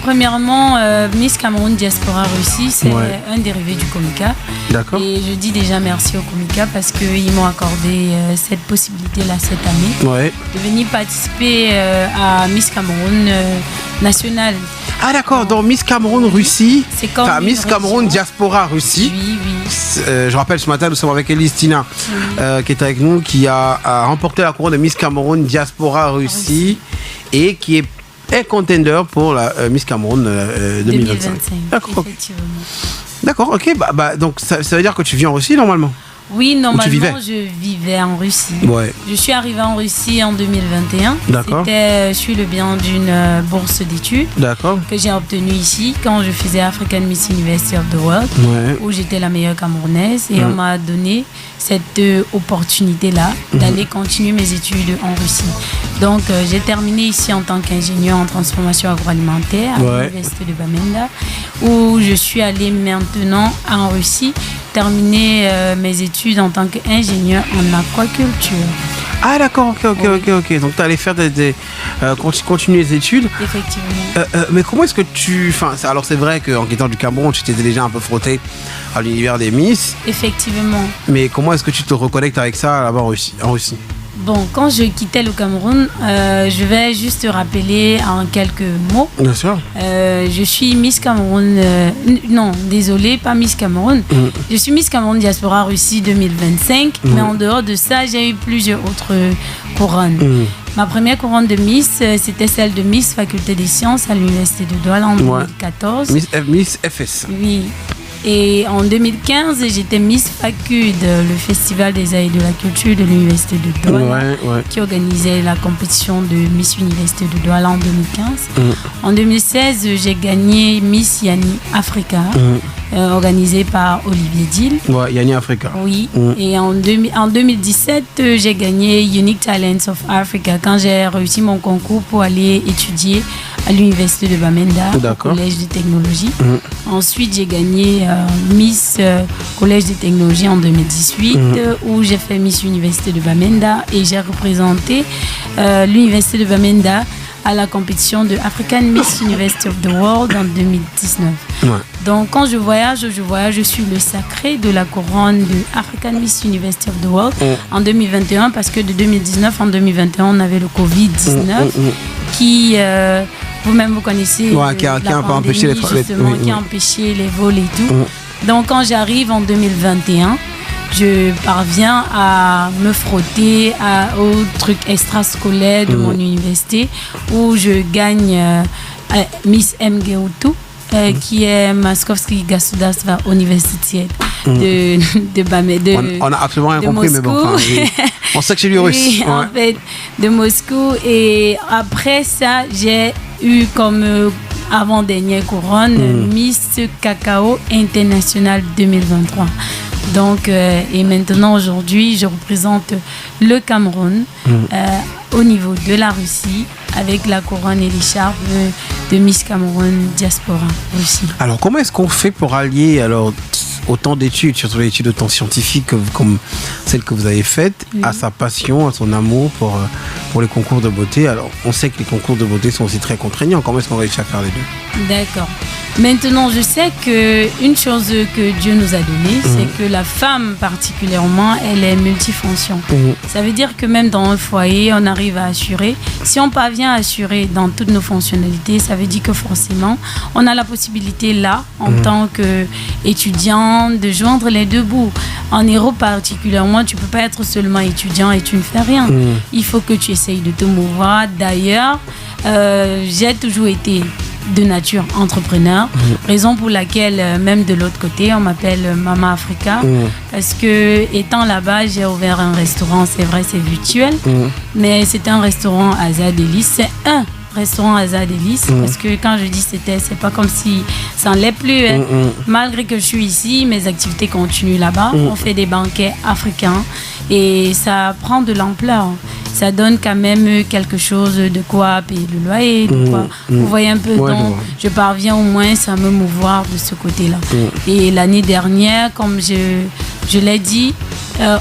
premièrement, Miss Cameroun Diaspora Russie, c'est un dérivé du Comica. D'accord. Et je dis déjà merci au Comica parce qu'ils m'ont accordé cette possibilité-là cette année de venir participer à Miss Cameroun nationale. Ah d'accord, donc Miss Cameroun Russie, c'est comme Miss Cameroun Diaspora Russie. Oui. Je rappelle, ce matin, nous sommes avec Elise Tina, qui est avec nous, qui a remporté la couronne de Miss Cameroun Diaspora Russie et qui est contender pour la Miss Cameroun 2025. D'accord. D'accord, ok. Donc ça veut dire que tu vis en Russie normalement? Oui, normalement, je vivais en Russie. Ouais. Je suis arrivée en Russie en 2021. D'accord. C'était sur le bilan d'une bourse d'études que j'ai obtenue ici quand je faisais African Miss University of the World, où j'étais la meilleure camerounaise. Et on m'a donné cette opportunité-là d'aller continuer mes études en Russie. Donc, j'ai terminé ici en tant qu'ingénieur en transformation agroalimentaire à l'Université de Bamenda, où je suis allée maintenant en Russie terminer mes études en tant qu'ingénieur en aquaculture. Ah d'accord, ok. Donc tu allais faire continuer les études. Effectivement. Mais comment est-ce que alors c'est vrai qu'en quittant du Cameroun, tu t'étais déjà un peu frotté à l'univers des Miss. Effectivement. Mais comment est-ce que tu te reconnectes avec ça là-bas en Russie? Bon, quand je quittais le Cameroun, je vais juste rappeler en quelques mots. Bien sûr. Je suis Miss Cameroun... non, désolé, pas Miss Cameroun. Je suis Miss Cameroun Diaspora Russie 2025. Mais en dehors de ça, j'ai eu plusieurs autres couronnes. Ma première couronne de Miss, c'était celle de Miss Faculté des Sciences à l'Université de Douala en 2014. Miss FS. Oui. Et en 2015, j'étais Miss Facud, le Festival des Arts et de la Culture de l'Université de Douala, qui organisait la compétition de Miss Université de Douala en 2015. En 2016, j'ai gagné Miss Yani Africa, organisée par Olivier Dill. Yani Africa. Oui. Et en 2017, j'ai gagné Unique Talents of Africa quand j'ai réussi mon concours pour aller étudier à l'Université de Bamenda, au Collège de Technologie. Ensuite, j'ai gagné Miss Collège de Technologie en 2018, où j'ai fait Miss Université de Bamenda et j'ai représenté l'Université de Bamenda à la compétition de African Miss University of the World en 2019. Donc, quand je voyage, je suis le sacré de la couronne de African Miss University of the World en 2021, parce que de 2019 en 2021, on avait le Covid-19 qui... vous-même, vous connaissez qui a un peu empêché qui a empêché les vols et tout. Donc, quand j'arrive en 2021, je parviens à me frotter aux trucs extrascolaires de mon université, où je gagne Miss MGO2, qui est Moskovski Gasudarstva Universitet de Bamenda. On a absolument rien compris, mais bon, on sait que c'est lui russe. Oui, en fait, de Moscou. Et après ça, j'ai eu comme avant-dernière couronne Miss Cacao International 2023. Donc, et maintenant, aujourd'hui, je représente le Cameroun au niveau de la Russie avec la couronne et l'écharpe de Miss Cameroun Diaspora Russie. Alors, comment est-ce qu'on fait pour allier autant d'études, surtout les études autant scientifiques comme celle que vous avez faite, à sa passion, à son amour pour les concours de beauté? Alors, on sait que les concours de beauté sont aussi très contraignants. Comment est-ce qu'on réussit à faire les deux? D'accord. Maintenant, je sais qu'une chose que Dieu nous a donnée, c'est que la femme particulièrement, elle est multifonction. Ça veut dire que même dans un foyer, on arrive à assurer. Si on parvient à assurer dans toutes nos fonctionnalités, ça veut dire que forcément, on a la possibilité là, en tant qu'étudiant, de joindre les deux bouts. En Europe particulièrement, tu ne peux pas être seulement étudiant et tu ne fais rien. Il faut que tu essayes de te mouvoir. D'ailleurs, j'ai toujours été de nature entrepreneur, raison pour laquelle même de l'autre côté on m'appelle Mama Africa, parce que étant là-bas j'ai ouvert un restaurant, c'est vrai c'est virtuel, mais c'était un restaurant Asa Délice, c'est un restaurant Asa Délice, parce que quand je dis c'est pas comme si ça ne l'est plus, malgré que je suis ici, mes activités continuent là-bas, on fait des banquets africains et ça prend de l'ampleur. Ça donne quand même quelque chose de quoi payer le loyer, de quoi. Vous voyez un peu, donc je parviens au moins à me mouvoir de ce côté-là. Et l'année dernière, comme je l'ai dit,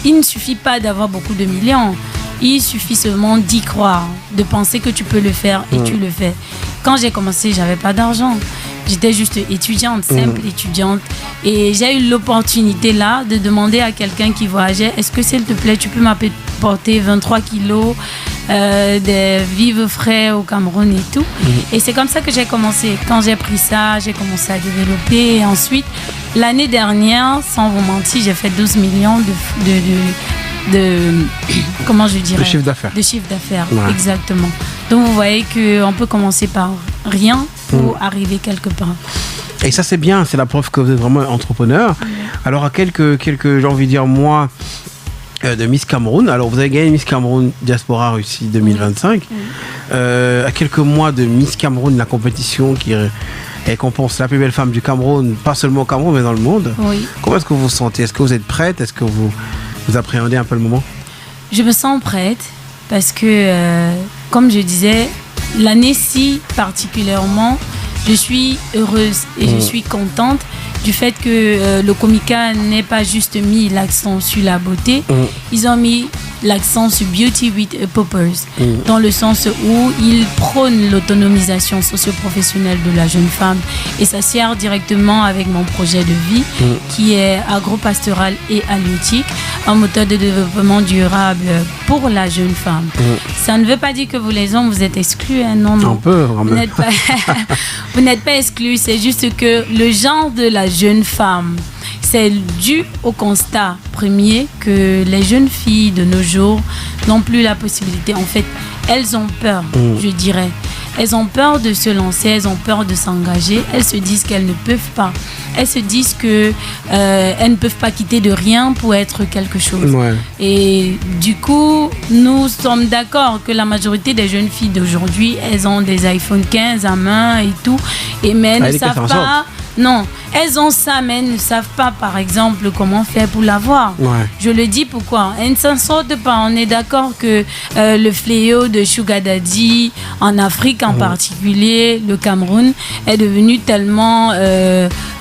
il ne suffit pas d'avoir beaucoup de millions. Il suffit seulement d'y croire, de penser que tu peux le faire et tu le fais. quand j'ai commencé, j'avais pas d'argent. J'étais juste étudiante, simple étudiante. Et j'ai eu l'opportunité là de demander à quelqu'un qui voyageait, est-ce que s'il te plaît, tu peux m'apporter 23 kilos de vivres frais au Cameroun et tout. Et c'est comme ça que j'ai commencé. Quand j'ai pris ça, j'ai commencé à développer. Et ensuite, l'année dernière, sans vous mentir, j'ai fait 12 millions comment je dirais, de chiffre d'affaires. De chiffre d'affaires, exactement. Donc vous voyez qu'on peut commencer par rien pour arriver quelque part. Et ça c'est bien, c'est la preuve que vous êtes vraiment entrepreneur. Alors à quelques j'ai envie de dire mois de Miss Cameroun, alors vous avez gagné Miss Cameroun Diaspora Russie 2025. À quelques mois de Miss Cameroun, la compétition qui récompense la plus belle femme du Cameroun, pas seulement au Cameroun mais dans le monde. Comment est-ce que vous vous sentez? Est-ce que vous êtes prête? Est-ce que vous appréhendez un peu le moment? Je me sens prête parce que, comme je disais, l'année-ci particulièrement, je suis heureuse et je suis contente du fait que le Comica n'ait pas juste mis l'accent sur la beauté, ils ont mis l'accent sur Beauty with a Purpose, dans le sens où ils prônent l'autonomisation socio-professionnelle de la jeune femme et ça sert directement avec mon projet de vie qui est agropastoral et halieutique, un moteur de développement durable pour la jeune femme. Ça ne veut pas dire que vous les hommes vous êtes exclus, hein, non. Un peu, vous n'êtes pas exclus, c'est juste que le genre de la jeune femme, c'est dû au constat premier que les jeunes filles de nos jours n'ont plus la possibilité. En fait, elles ont peur, je dirais. Elles ont peur de se lancer, elles ont peur de s'engager. Elles se disent qu'elles ne peuvent pas. Elles se disent qu'elles ne peuvent pas quitter de rien pour être quelque chose. Et du coup, nous sommes d'accord que la majorité des jeunes filles d'aujourd'hui, elles ont des iPhone 15 à main et tout. Mais elles ne savent pas... Non, elles ont ça, mais elles ne savent pas, par exemple, comment faire pour l'avoir. Je le dis pourquoi. Elles ne s'en sortent pas. On est d'accord que le fléau de Sugar Daddy, en Afrique en particulier, le Cameroun, est devenu tellement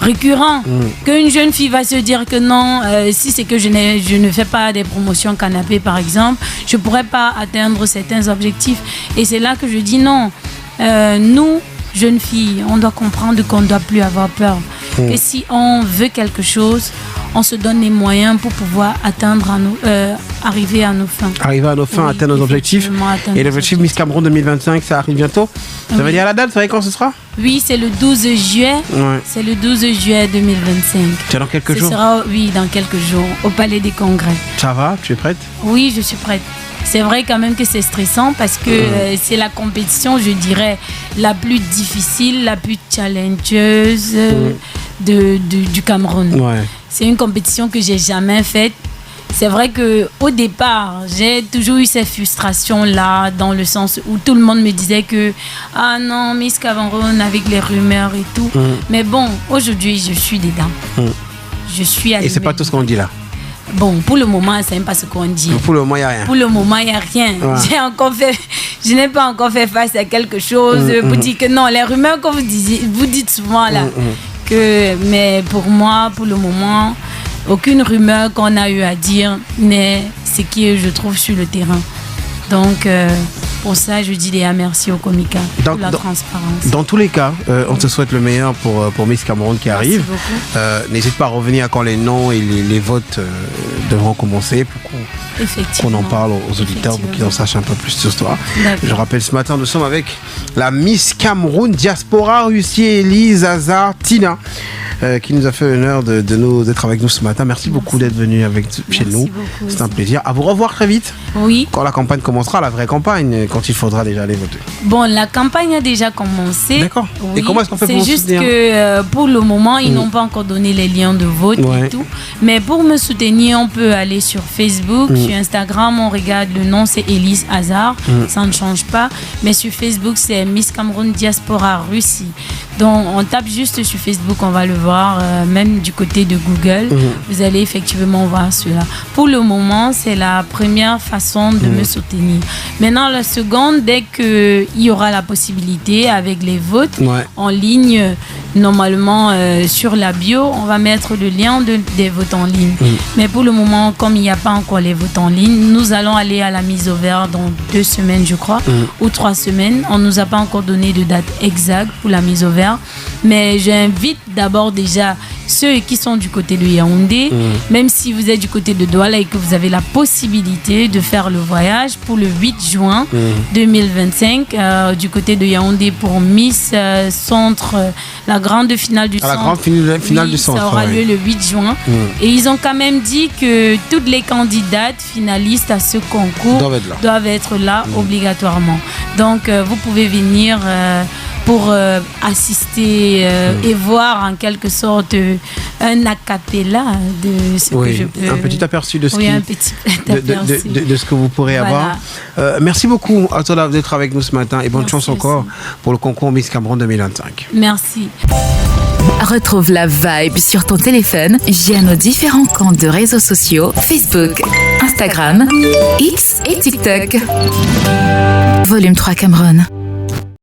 récurrent qu'une jeune fille va se dire que non, si c'est que je ne fais pas des promotions canapé, par exemple, je ne pourrais pas atteindre certains objectifs. Et c'est là que je dis non. Nous, jeunes filles, on doit comprendre qu'on ne doit plus avoir peur. Et si on veut quelque chose, on se donne les moyens pour pouvoir arriver à nos fins. Arriver à nos fins, atteindre nos objectifs. Et l'objectif Miss Cameroun 2025, ça arrive bientôt. Vous avez dit à la date, vous savez quand ce sera? Oui, c'est le 12 juillet. C'est le 12 juillet 2025. C'est dans quelques jours? Ce sera, oui, dans quelques jours, au Palais des Congrès. Ça va? Tu es prête? Oui, je suis prête. C'est vrai quand même que c'est stressant parce que c'est la compétition, je dirais, la plus difficile, la plus challengeuse du Cameroun. C'est une compétition que j'ai jamais faite. C'est vrai qu'au départ, j'ai toujours eu cette frustration-là, dans le sens où tout le monde me disait que « Ah non, Miss Cameroun avec les rumeurs et tout. Mais bon, aujourd'hui, je suis dedans. Je suis allumée. Et c'est pas tout ce qu'on dit là? Bon, pour le moment, c'est même pas ce qu'on dit. Pour le moment, il n'y a rien. Pour le moment, il n'y a rien. Je n'ai pas encore fait face à quelque chose pour dire que non, les rumeurs que vous dites souvent là. Mais pour moi, pour le moment, aucune rumeur qu'on a eu à dire n'est ce que je trouve sur le terrain. Donc, pour ça, je dis merci au Comica pour la transparence. Dans tous les cas, on te souhaite le meilleur pour Miss Cameroun qui arrive. N'hésite pas à revenir quand les noms et les votes devront commencer pour qu'on en parle aux auditeurs pour qu'ils en sachent un peu plus sur toi. Je rappelle, ce matin, nous sommes avec la Miss Cameroun Diaspora Russie, Elise Hazard Tina, qui nous a fait l'honneur d'être avec nous ce matin. Merci beaucoup d'être venue chez nous. C'est un plaisir. À vous revoir très vite. Oui. Quand la campagne commencera, la vraie campagne, quand il faudra déjà aller voter. Bon, la campagne a déjà commencé. D'accord. Oui. Et comment est-ce qu'on fait pour vous soutenir? C'est juste que pour le moment, ils n'ont pas encore donné les liens de vote et tout. Mais pour me soutenir, on peut aller sur Facebook, sur Instagram, on regarde le nom, c'est Elise Hazard. Ça ne change pas. Mais sur Facebook, c'est Miss Cameroun Diaspora Russie. Donc, on tape juste sur Facebook, on va le voir, même du côté de Google. Vous allez effectivement voir cela. Pour le moment, c'est la première façon de me soutenir. Maintenant, la seconde, dès qu'il y aura la possibilité, avec les votes en ligne, normalement, sur la bio, on va mettre le lien des votes en ligne. Mais pour le moment, comme il n'y a pas encore les votes en ligne, nous allons aller à la mise au vert dans 2 semaines, je crois, ou 3 semaines. On ne nous a pas encore donné de date exacte pour la mise au vert. Mais j'invite d'abord déjà ceux qui sont du côté de Yaoundé, même si vous êtes du côté de Douala et que vous avez la possibilité de faire le voyage pour le 8 juin 2025 du côté de Yaoundé pour Miss Centre, la grande finale du Centre. La grande finale du Centre. Ça aura lieu le 8 juin. Et ils ont quand même dit que toutes les candidates finalistes à ce concours doivent être là obligatoirement. Donc vous pouvez venir pour assister et voir en quelque sorte un acapella de ce que je peux... Un petit aperçu de ce, de ce que vous pourrez avoir. Merci beaucoup, Atola, d'être avec nous ce matin et bonne chance encore pour le concours Miss Cameroun 2025. Merci. Retrouve la vibe sur ton téléphone via nos différents comptes de réseaux sociaux Facebook, Instagram, X et TikTok. Volume 3 Cameroun.